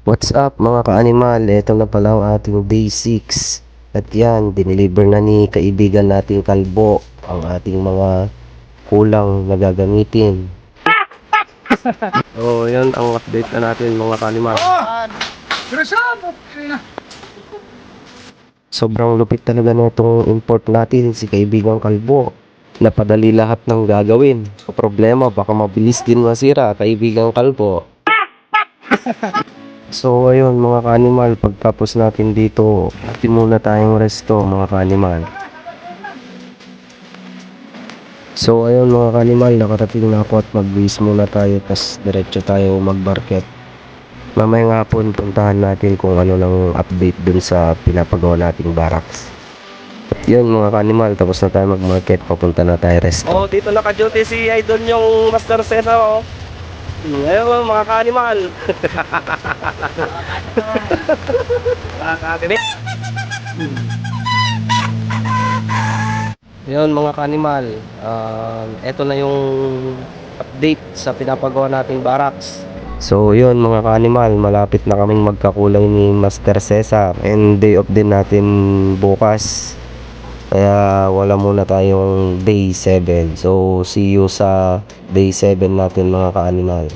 What's up mga ka-animal? Ito na pala ang ating day 6. At yan, dineliver na ni kaibigan nating kalbo ang ating mga kulang na gagamitin. So yan ang update na natin mga ka-animal. Sobrang lupit talaga na itong import natin si kaibigang kalbo. Napadali lahat ng gagawin. Sa problema, baka mabilis din masira kaibigang kalbo. So ayun mga ka-animal, pagtapos natin dito, atin muna tayong resto mga ka-animal. So ayun mga ka-animal, nakarating na ako at mag-base muna tayo, tas diretso tayo mag-market. Mamayang hapon puntahan natin kung ano lang update dun sa pinapagawa nating barracks. At yun mga ka-animal, tapos na tayo mag-market, papunta na tayo resto. Oh, dito naka-duty si Idol yung Master Sena oh. Ayun mga ka-animal. Yun mga ka-animal, eto na yung update sa pinapagawa nating barracks. So yun mga ka-animal, malapit na kaming magkakulay ni Master Cesar, and day off din natin bukas. Kaya wala muna tayong day 7. So see you sa day 7 natin mga ka-animal.